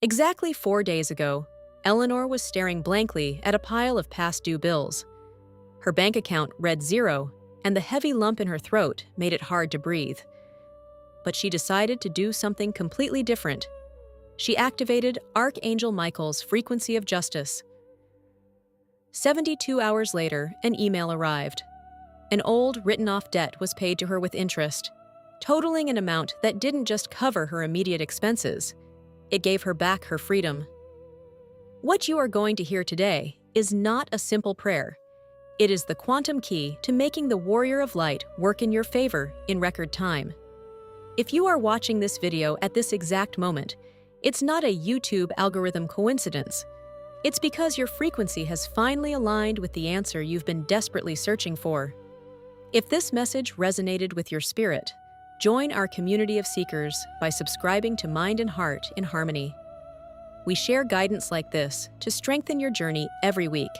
Exactly 4 days ago, Eleanor was staring blankly at a pile of past due bills. Her bank account read zero, and the heavy lump in her throat made it hard to breathe. But she decided to do something completely different. She activated Archangel Michael's frequency of justice. 72 hours later, an email arrived. An old, written-off debt was paid to her with interest, totaling an amount that didn't just cover her immediate expenses. It gave her back her freedom. What you are going to hear today is not a simple prayer. It is the quantum key to making the Warrior of Light work in your favor in record time. If you are watching this video at this exact moment, it's not a YouTube algorithm coincidence. It's because your frequency has finally aligned with the answer you've been desperately searching for. If this message resonated with your spirit, join our community of seekers by subscribing to Mind and Heart in Harmony. We share guidance like this to strengthen your journey every week.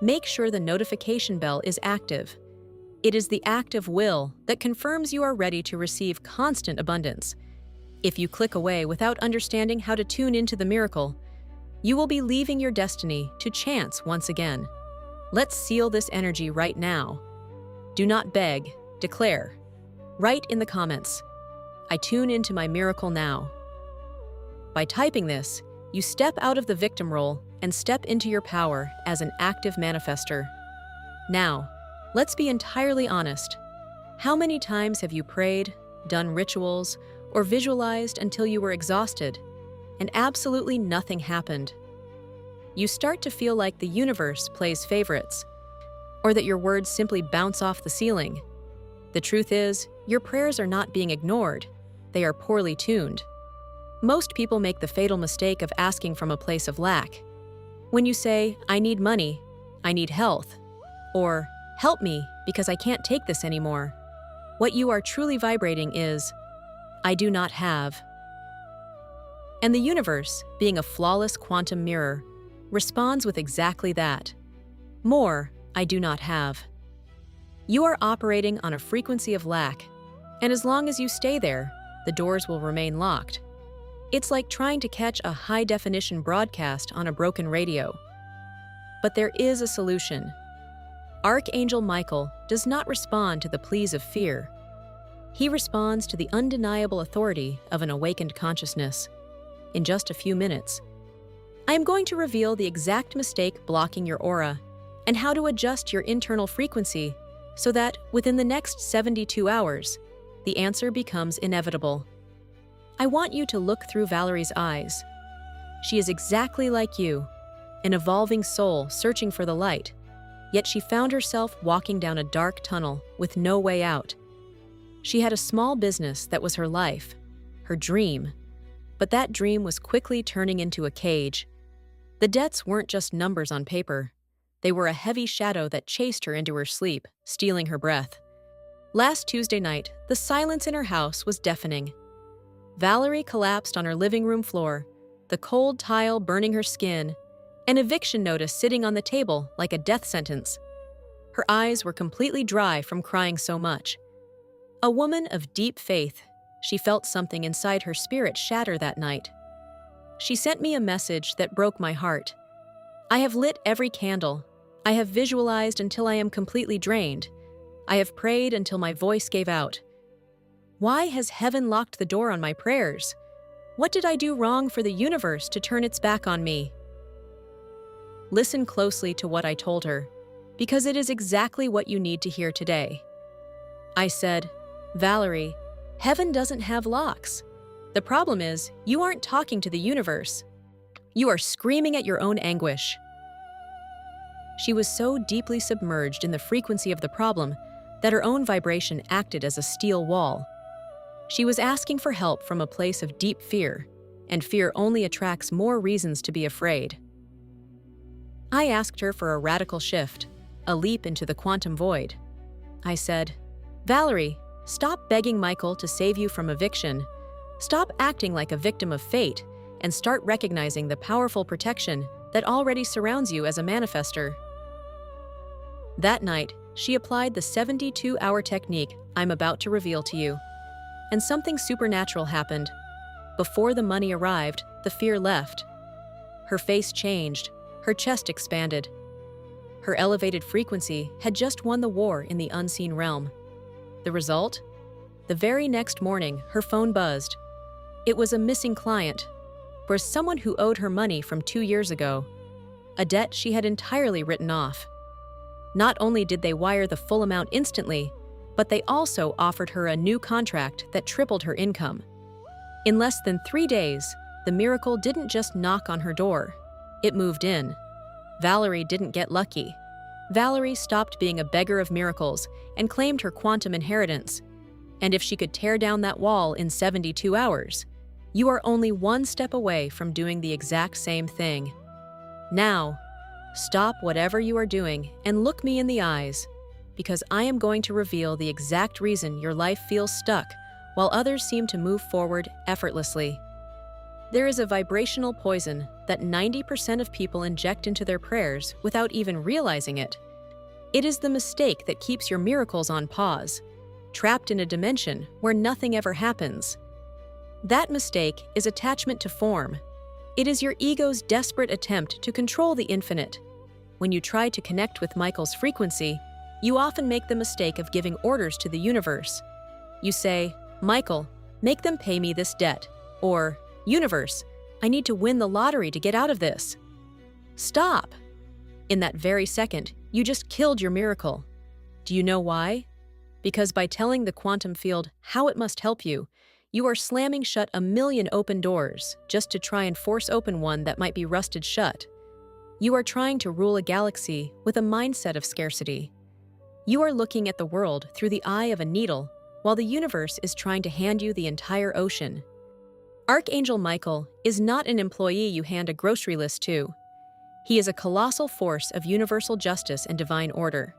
Make sure the notification bell is active. It is the act of will that confirms you are ready to receive constant abundance. If you click away without understanding how to tune into the miracle, you will be leaving your destiny to chance once again. Let's seal this energy right now. Do not beg, declare. Write in the comments, "I tune into my miracle now." By typing this, you step out of the victim role and step into your power as an active manifester. Now, let's be entirely honest. How many times have you prayed, done rituals, or visualized until you were exhausted, and absolutely nothing happened? You start to feel like the universe plays favorites, or that your words simply bounce off the ceiling. The truth is, your prayers are not being ignored, they are poorly tuned. Most people make the fatal mistake of asking from a place of lack. When you say, "I need money," "I need health," or "help me because I can't take this anymore," what you are truly vibrating is, "I do not have." And the universe, being a flawless quantum mirror, responds with exactly that. More, I do not have. You are operating on a frequency of lack, and as long as you stay there, the doors will remain locked. It's like trying to catch a high-definition broadcast on a broken radio. But there is a solution. Archangel Michael does not respond to the pleas of fear. He responds to the undeniable authority of an awakened consciousness. In just a few minutes, I am going to reveal the exact mistake blocking your aura and how to adjust your internal frequency so that, within the next 72 hours, the answer becomes inevitable. I want you to look through Valerie's eyes. She is exactly like you, an evolving soul searching for the light, yet she found herself walking down a dark tunnel with no way out. She had a small business that was her life, her dream, but that dream was quickly turning into a cage. The debts weren't just numbers on paper. They were a heavy shadow that chased her into her sleep, stealing her breath. Last Tuesday night, the silence in her house was deafening. Valerie collapsed on her living room floor, the cold tile burning her skin, an eviction notice sitting on the table like a death sentence. Her eyes were completely dry from crying so much. A woman of deep faith, she felt something inside her spirit shatter that night. She sent me a message that broke my heart. "I have lit every candle. I have visualized until I am completely drained. I have prayed until my voice gave out. Why has heaven locked the door on my prayers? What did I do wrong for the universe to turn its back on me?" Listen closely to what I told her, because it is exactly what you need to hear today. I said, "Valerie, heaven doesn't have locks. The problem is, you aren't talking to the universe. You are screaming at your own anguish." She was so deeply submerged in the frequency of the problem that her own vibration acted as a steel wall. She was asking for help from a place of deep fear, and fear only attracts more reasons to be afraid. I asked her for a radical shift, a leap into the quantum void. I said, "Valerie, stop begging Michael to save you from eviction. Stop acting like a victim of fate, and start recognizing the powerful protection that already surrounds you as a manifester." That night, she applied the 72-hour technique I'm about to reveal to you. And something supernatural happened. Before the money arrived, the fear left. Her face changed, her chest expanded. Her elevated frequency had just won the war in the unseen realm. The result? The very next morning, her phone buzzed. It was a missing client, for someone who owed her money from 2 years ago, a debt she had entirely written off. Not only did they wire the full amount instantly, but they also offered her a new contract that tripled her income. In less than 3 days, the miracle didn't just knock on her door, it moved in. Valerie didn't get lucky. Valerie stopped being a beggar of miracles and claimed her quantum inheritance. And if she could tear down that wall in 72 hours, you are only one step away from doing the exact same thing. Now, stop whatever you are doing and look me in the eyes, because I am going to reveal the exact reason your life feels stuck while others seem to move forward effortlessly. There is a vibrational poison that 90% of people inject into their prayers without even realizing it. It is the mistake that keeps your miracles on pause, trapped in a dimension where nothing ever happens. That mistake is attachment to form. It is your ego's desperate attempt to control the infinite. When you try to connect with Michael's frequency, you often make the mistake of giving orders to the universe. You say, "Michael, make them pay me this debt," or, "Universe, I need to win the lottery to get out of this." Stop! In that very second, you just killed your miracle. Do you know why? Because by telling the quantum field how it must help you, you are slamming shut a million open doors just to try and force open one that might be rusted shut. You are trying to rule a galaxy with a mindset of scarcity. You are looking at the world through the eye of a needle, while the universe is trying to hand you the entire ocean. Archangel Michael is not an employee you hand a grocery list to. He is a colossal force of universal justice and divine order.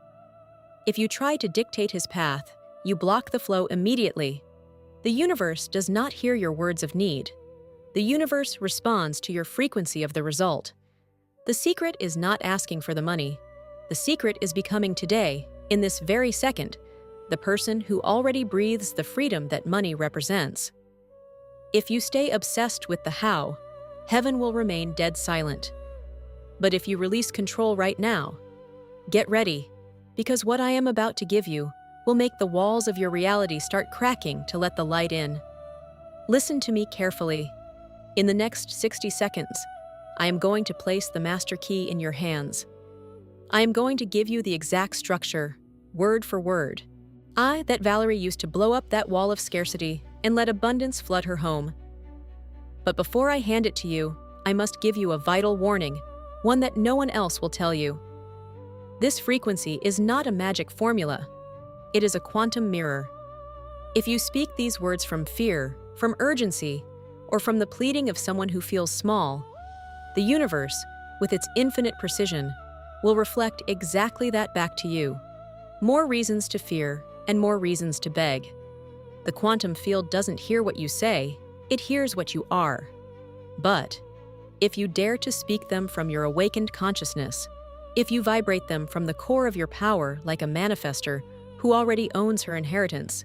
If you try to dictate his path, you block the flow immediately. The universe does not hear your words of need. The universe responds to your frequency of the result. The secret is not asking for the money. The secret is becoming today, in this very second, the person who already breathes the freedom that money represents. If you stay obsessed with the how, heaven will remain dead silent. But if you release control right now, get ready, because what I am about to give you will make the walls of your reality start cracking to let the light in. Listen to me carefully. In the next 60 seconds, I am going to place the master key in your hands. I am going to give you the exact structure, word for word. That Valerie used to blow up that wall of scarcity and let abundance flood her home. But before I hand it to you, I must give you a vital warning, one that no one else will tell you. This frequency is not a magic formula. It is a quantum mirror. If you speak these words from fear, from urgency, or from the pleading of someone who feels small, the universe, with its infinite precision, will reflect exactly that back to you. More reasons to fear and more reasons to beg. The quantum field doesn't hear what you say, it hears what you are. But if you dare to speak them from your awakened consciousness, if you vibrate them from the core of your power like a manifester who already owns her inheritance,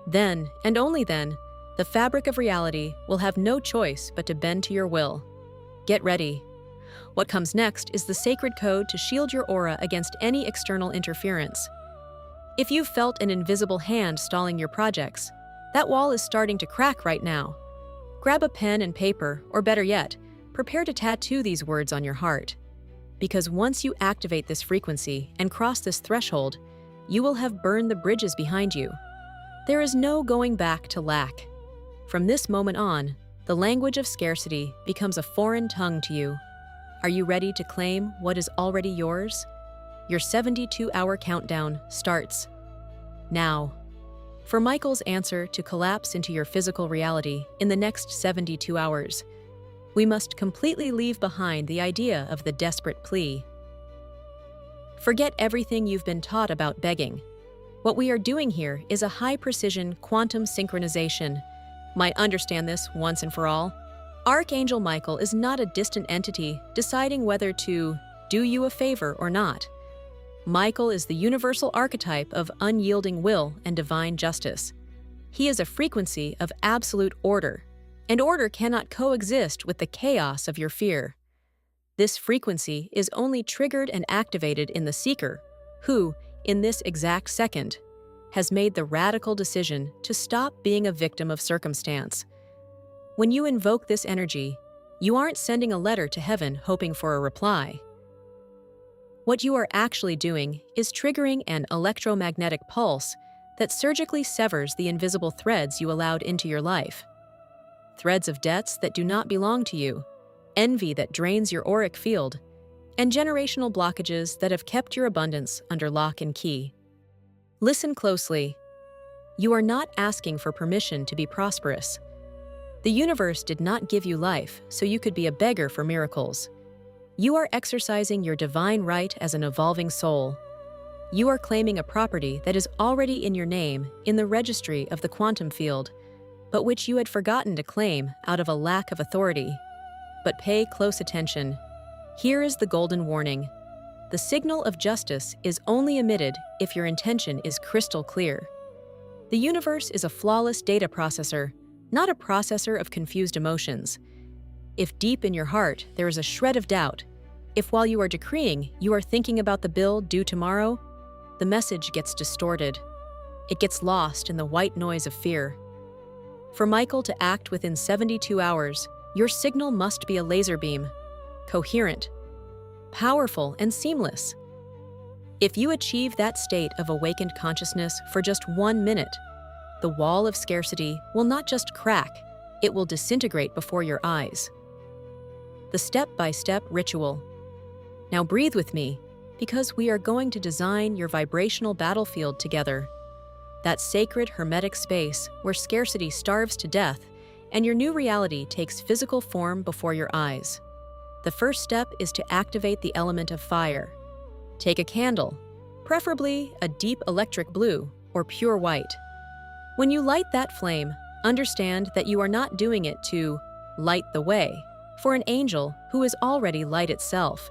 then, and only then, the fabric of reality will have no choice but to bend to your will. Get ready. What comes next is the sacred code to shield your aura against any external interference. If you've felt an invisible hand stalling your projects, that wall is starting to crack right now. Grab a pen and paper, or better yet, prepare to tattoo these words on your heart. Because once you activate this frequency and cross this threshold, you will have burned the bridges behind you. There is no going back to lack. From this moment on, the language of scarcity becomes a foreign tongue to you. Are you ready to claim what is already yours? Your 72-hour countdown starts now. For Michael's answer to collapse into your physical reality in the next 72 hours, we must completely leave behind the idea of the desperate plea. Forget everything you've been taught about begging. What we are doing here is a high-precision quantum synchronization. Might understand this once and for all. Archangel Michael is not a distant entity deciding whether to do you a favor or not. Michael is the universal archetype of unyielding will and divine justice. He is a frequency of absolute order, and order cannot coexist with the chaos of your fear. This frequency is only triggered and activated in the seeker, who, in this exact second, has made the radical decision to stop being a victim of circumstance. When you invoke this energy, you aren't sending a letter to heaven hoping for a reply. What you are actually doing is triggering an electromagnetic pulse that surgically severs the invisible threads you allowed into your life. Threads of debts that do not belong to you, envy that drains your auric field, and generational blockages that have kept your abundance under lock and key. Listen closely. You are not asking for permission to be prosperous. The universe did not give you life so you could be a beggar for miracles. You are exercising your divine right as an evolving soul. You are claiming a property that is already in your name in the registry of the quantum field, but which you had forgotten to claim out of a lack of authority. But pay close attention. Here is the golden warning. The signal of justice is only emitted if your intention is crystal clear. The universe is a flawless data processor, not a processor of confused emotions. If deep in your heart there is a shred of doubt, if while you are decreeing you are thinking about the bill due tomorrow, the message gets distorted. It gets lost in the white noise of fear. For Michael to act within 72 hours, your signal must be a laser beam, coherent, powerful, and seamless. If you achieve that state of awakened consciousness for just 1 minute, the wall of scarcity will not just crack, it will disintegrate before your eyes. The step-by-step ritual. Now breathe with me, because we are going to design your vibrational battlefield together. That sacred hermetic space where scarcity starves to death and your new reality takes physical form before your eyes. The first step is to activate the element of fire. Take a candle, preferably a deep electric blue or pure white. When you light that flame, understand that you are not doing it to light the way for an angel who is already light itself.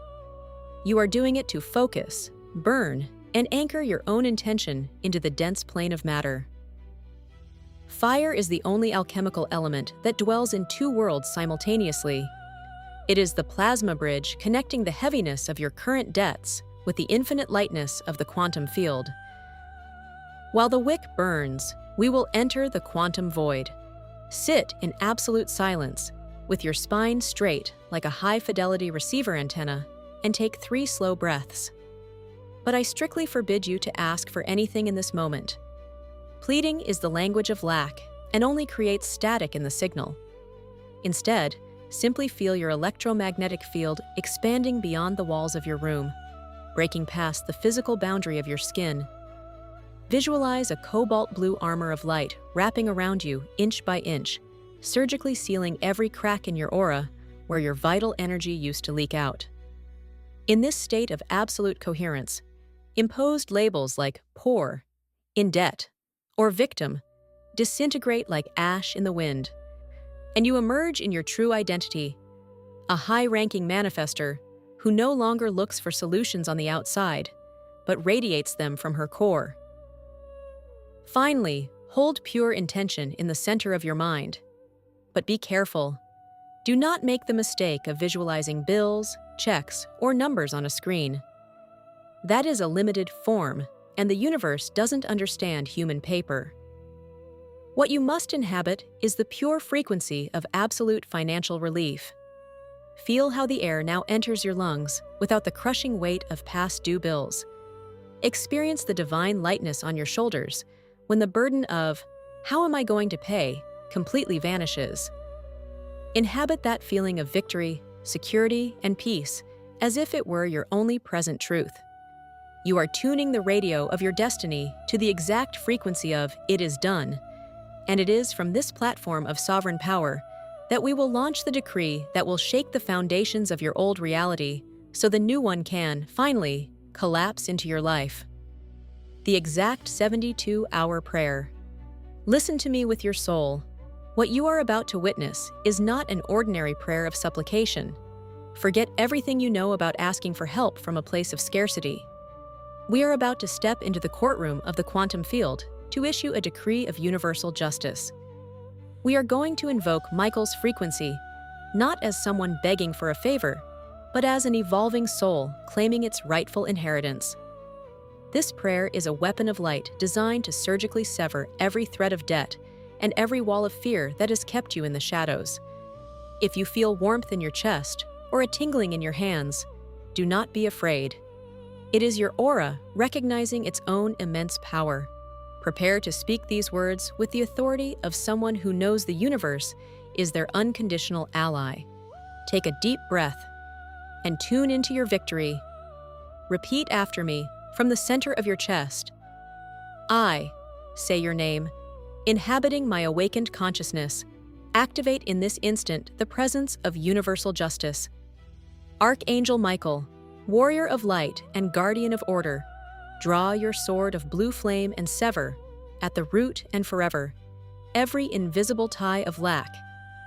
You are doing it to focus, burn, and anchor your own intention into the dense plane of matter. Fire is the only alchemical element that dwells in 2 worlds simultaneously. It is the plasma bridge connecting the heaviness of your current debts with the infinite lightness of the quantum field. While the wick burns, we will enter the quantum void. Sit in absolute silence, with your spine straight like a high-fidelity receiver antenna, and take 3 slow breaths. But I strictly forbid you to ask for anything in this moment. Pleading is the language of lack and only creates static in the signal. Instead, simply feel your electromagnetic field expanding beyond the walls of your room, breaking past the physical boundary of your skin. Visualize a cobalt blue armor of light wrapping around you inch by inch, surgically sealing every crack in your aura where your vital energy used to leak out. In this state of absolute coherence, imposed labels like poor, in debt, or victim disintegrate like ash in the wind, and you emerge in your true identity, a high-ranking manifester who no longer looks for solutions on the outside, but radiates them from her core. Finally, hold pure intention in the center of your mind. But be careful. Do not make the mistake of visualizing bills, checks, or numbers on a screen. That is a limited form, and the universe doesn't understand human paper. What you must inhabit is the pure frequency of absolute financial relief. Feel how the air now enters your lungs without the crushing weight of past due bills. Experience the divine lightness on your shoulders when the burden of, "How am I going to pay?" completely vanishes. Inhabit that feeling of victory, security, and peace as if it were your only present truth. You are tuning the radio of your destiny to the exact frequency of "it is done," and it is from this platform of sovereign power that we will launch the decree that will shake the foundations of your old reality so the new one can, finally, collapse into your life. The exact 72-hour prayer. Listen to me with your soul. What you are about to witness is not an ordinary prayer of supplication. Forget everything you know about asking for help from a place of scarcity. We are about to step into the courtroom of the quantum field to issue a decree of universal justice. We are going to invoke Michael's frequency, not as someone begging for a favor, but as an evolving soul claiming its rightful inheritance. This prayer is a weapon of light designed to surgically sever every thread of debt and every wall of fear that has kept you in the shadows. If you feel warmth in your chest or a tingling in your hands, do not be afraid. It is your aura recognizing its own immense power. Prepare to speak these words with the authority of someone who knows the universe is their unconditional ally. Take a deep breath and tune into your victory. Repeat after me from the center of your chest. I, say your name, inhabiting my awakened consciousness, activate in this instant the presence of universal justice. Archangel Michael, warrior of light and guardian of order, draw your sword of blue flame and sever, at the root and forever, every invisible tie of lack,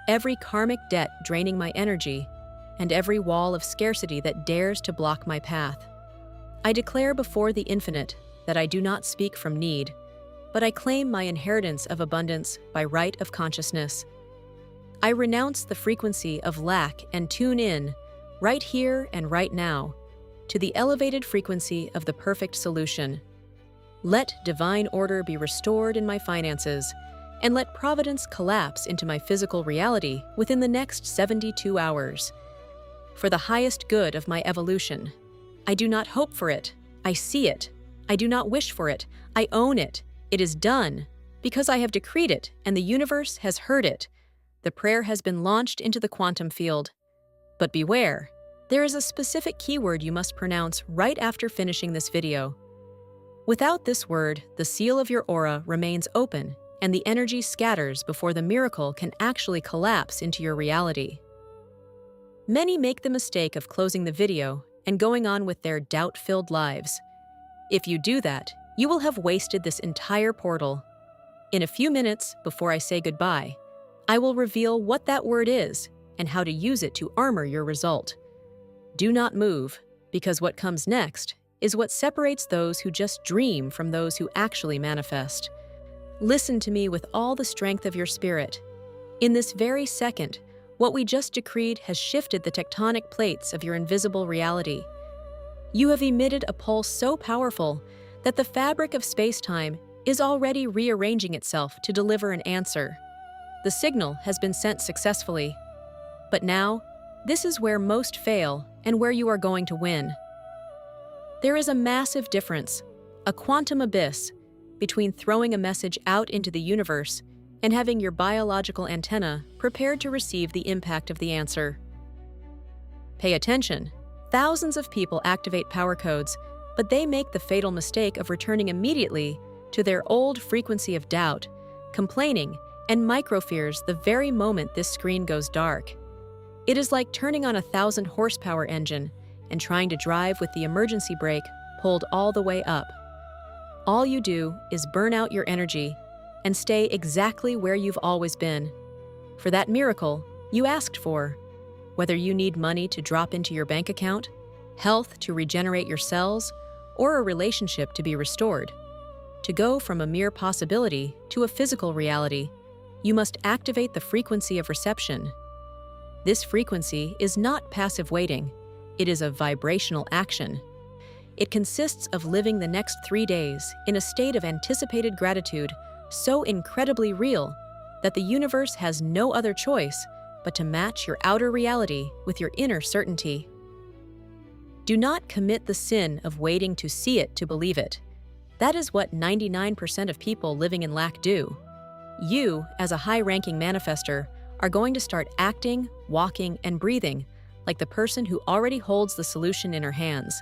every karmic debt draining my energy, and every wall of scarcity that dares to block my path. I declare before the infinite that I do not speak from need, but I claim my inheritance of abundance by right of consciousness. I renounce the frequency of lack and tune in, right here and right now, to the elevated frequency of the perfect solution. Let divine order be restored in my finances, and let providence collapse into my physical reality within the next 72 hours. For the highest good of my evolution, I do not hope for it, I see it. I do not wish for it, I own it. It is done, because I have decreed it and the universe has heard it. The prayer has been launched into the quantum field. But beware, there is a specific keyword you must pronounce right after finishing this video. Without this word, the seal of your aura remains open and the energy scatters before the miracle can actually collapse into your reality. Many make the mistake of closing the video and going on with their doubt-filled lives. If you do that, you will have wasted this entire portal. In a few minutes, before I say goodbye, I will reveal what that word is and how to use it to armor your result. Do not move, because what comes next is what separates those who just dream from those who actually manifest. Listen to me with all the strength of your spirit. In this very second, what we just decreed has shifted the tectonic plates of your invisible reality. You have emitted a pulse so powerful that the fabric of space-time is already rearranging itself to deliver an answer. The signal has been sent successfully. But now, this is where most fail and where you are going to win. There is a massive difference, a quantum abyss, between throwing a message out into the universe and having your biological antenna prepared to receive the impact of the answer. Pay attention. Thousands of people activate power codes, but they make the fatal mistake of returning immediately to their old frequency of doubt, complaining, and microfears the very moment this screen goes dark. It is like turning on a 1,000 horsepower engine and trying to drive with the emergency brake pulled all the way up. All you do is burn out your energy and stay exactly where you've always been. For that miracle you asked for, whether you need money to drop into your bank account, health to regenerate your cells, or a relationship to be restored. To go from a mere possibility to a physical reality, you must activate the frequency of reception. This frequency is not passive waiting, it is a vibrational action. It consists of living the next 3 days in a state of anticipated gratitude so incredibly real that the universe has no other choice but to match your outer reality with your inner certainty. Do not commit the sin of waiting to see it to believe it. That is what 99% of people living in lack do. You, as a high-ranking manifester, are going to start acting, walking, and breathing like the person who already holds the solution in her hands.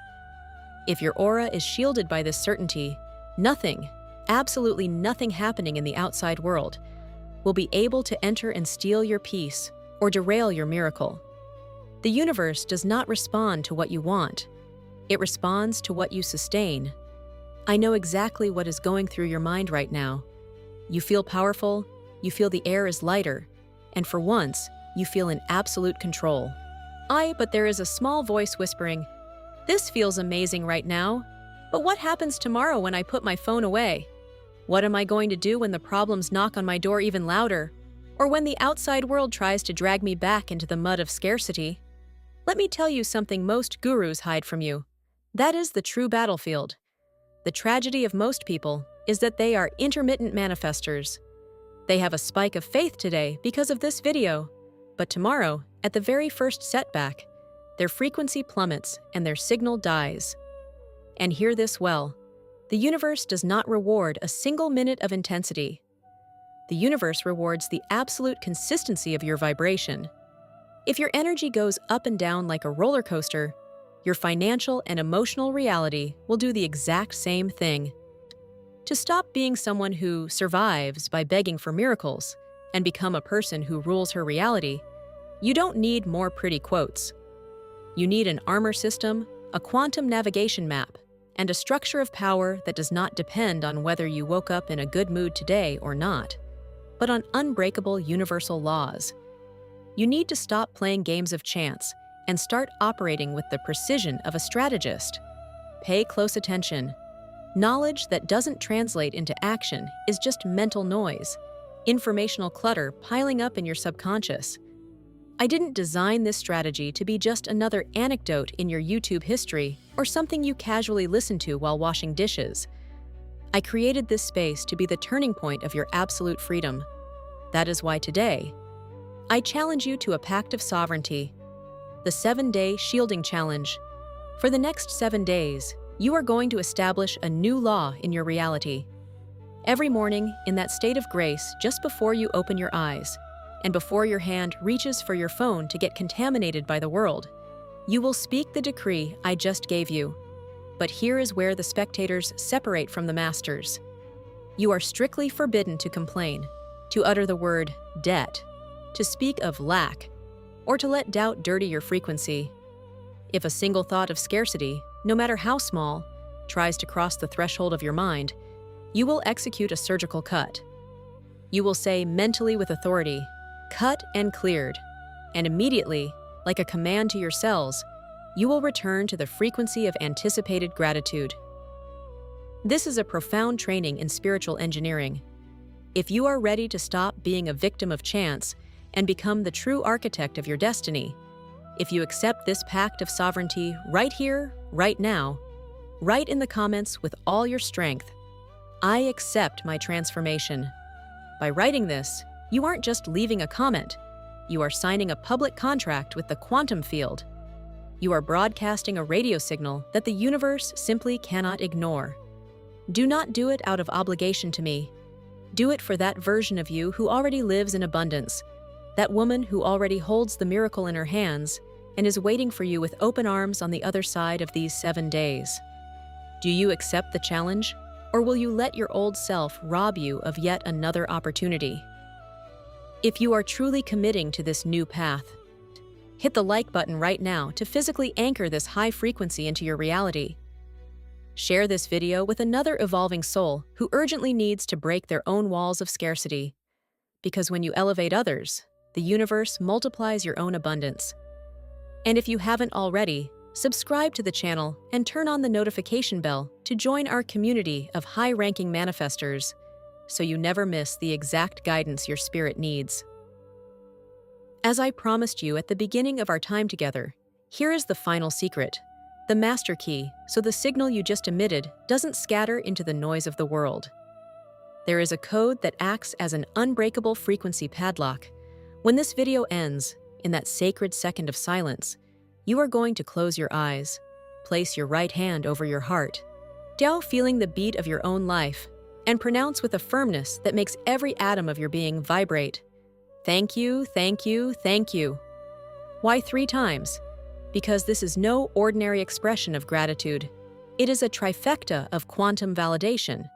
If your aura is shielded by this certainty, nothing, absolutely nothing happening in the outside world, will be able to enter and steal your peace or derail your miracle. The universe does not respond to what you want. It responds to what you sustain. I know exactly what is going through your mind right now. You feel powerful, you feel the air is lighter, and for once, you feel in absolute control. But there is a small voice whispering, "This feels amazing right now, but what happens tomorrow when I put my phone away? What am I going to do when the problems knock on my door even louder? or when the outside world tries to drag me back into the mud of scarcity. Let me tell you something most gurus hide from you. That is the true battlefield. The tragedy of most people is that they are intermittent manifestors. They have a spike of faith today because of this video, but tomorrow, at the very first setback, their frequency plummets and their signal dies. And hear this well, the universe does not reward a single minute of intensity. The universe rewards the absolute consistency of your vibration. If your energy goes up and down like a roller coaster, your financial and emotional reality will do the exact same thing. To stop being someone who survives by begging for miracles and become a person who rules her reality, you don't need more pretty quotes. You need an armor system, a quantum navigation map, and a structure of power that does not depend on whether you woke up in a good mood today or not, but on unbreakable universal laws. You need to stop playing games of chance and start operating with the precision of a strategist. Pay close attention. Knowledge that doesn't translate into action is just mental noise, informational clutter piling up in your subconscious. I didn't design this strategy to be just another anecdote in your YouTube history or something you casually listen to while washing dishes. I created this space to be the turning point of your absolute freedom. That is why today, I challenge you to a pact of sovereignty, the 7-Day Shielding Challenge. For the next 7 days, you are going to establish a new law in your reality. Every morning, in that state of grace just before you open your eyes, and before your hand reaches for your phone to get contaminated by the world, you will speak the decree I just gave you. But here is where the spectators separate from the masters. You are strictly forbidden to complain, to utter the word debt, to speak of lack, or to let doubt dirty your frequency. If a single thought of scarcity, no matter how small, tries to cross the threshold of your mind, you will execute a surgical cut. You will say mentally with authority, "Cut and cleared," and immediately, like a command to your cells, you will return to the frequency of anticipated gratitude. This is a profound training in spiritual engineering. If you are ready to stop being a victim of chance and become the true architect of your destiny, if you accept this pact of sovereignty right here, right now, write in the comments with all your strength, "I accept my transformation." By writing this, you aren't just leaving a comment, you are signing a public contract with the quantum field. You are broadcasting a radio signal that the universe simply cannot ignore. Do not do it out of obligation to me. Do it for that version of you who already lives in abundance, that woman who already holds the miracle in her hands and is waiting for you with open arms on the other side of these 7 days. Do you accept the challenge, or will you let your old self rob you of yet another opportunity? If you are truly committing to this new path, hit the like button right now to physically anchor this high frequency into your reality. Share this video with another evolving soul who urgently needs to break their own walls of scarcity. Because when you elevate others, the universe multiplies your own abundance. And if you haven't already, subscribe to the channel and turn on the notification bell to join our community of high-ranking manifestors, so you never miss the exact guidance your spirit needs. As I promised you at the beginning of our time together, here is the final secret, the master key, so the signal you just emitted doesn't scatter into the noise of the world. There is a code that acts as an unbreakable frequency padlock. When this video ends, in that sacred second of silence, you are going to close your eyes, place your right hand over your heart, feeling the beat of your own life, and pronounce with a firmness that makes every atom of your being vibrate. Thank you, thank you, thank you. Why 3 times? Because this is no ordinary expression of gratitude. It is a trifecta of quantum validation.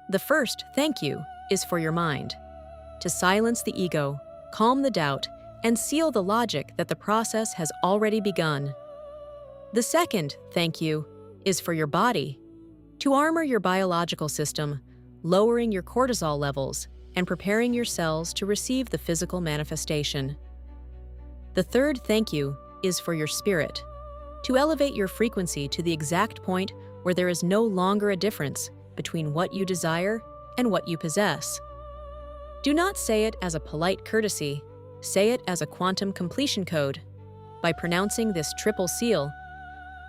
The first thank you is for your mind, to silence the ego, calm the doubt, and seal the logic that the process has already begun. The second thank you is for your body, to armor your biological system, lowering your cortisol levels, and preparing your cells to receive the physical manifestation. The third thank you is for your spirit, to elevate your frequency to the exact point where there is no longer a difference between what you desire and what you possess. Do not say it as a polite courtesy, say it as a quantum completion code. By pronouncing this triple seal,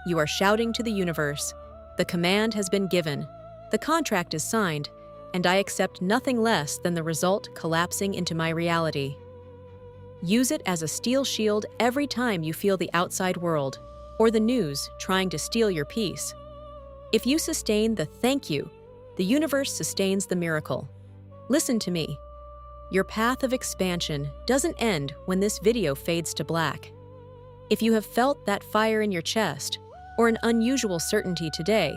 you are shouting to the universe, the command has been given, the contract is signed, and I accept nothing less than the result collapsing into my reality. Use it as a steel shield every time you feel the outside world or the news trying to steal your peace. If you sustain the thank you, the universe sustains the miracle. Listen to me. Your path of expansion doesn't end when this video fades to black. If you have felt that fire in your chest or an unusual certainty today,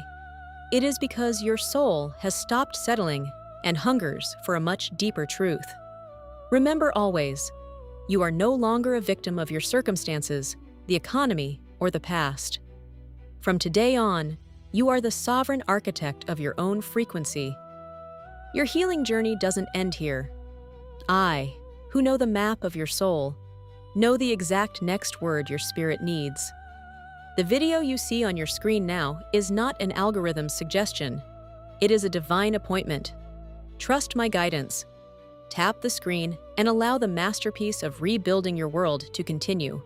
it is because your soul has stopped settling and hungers for a much deeper truth. Remember always, you are no longer a victim of your circumstances, the economy, or the past. From today on, you are the sovereign architect of your own frequency. Your healing journey doesn't end here. I, who know the map of your soul, know the exact next word your spirit needs. The video you see on your screen now is not an algorithm's suggestion. It is a divine appointment. Trust my guidance. Tap the screen and allow the masterpiece of rebuilding your world to continue.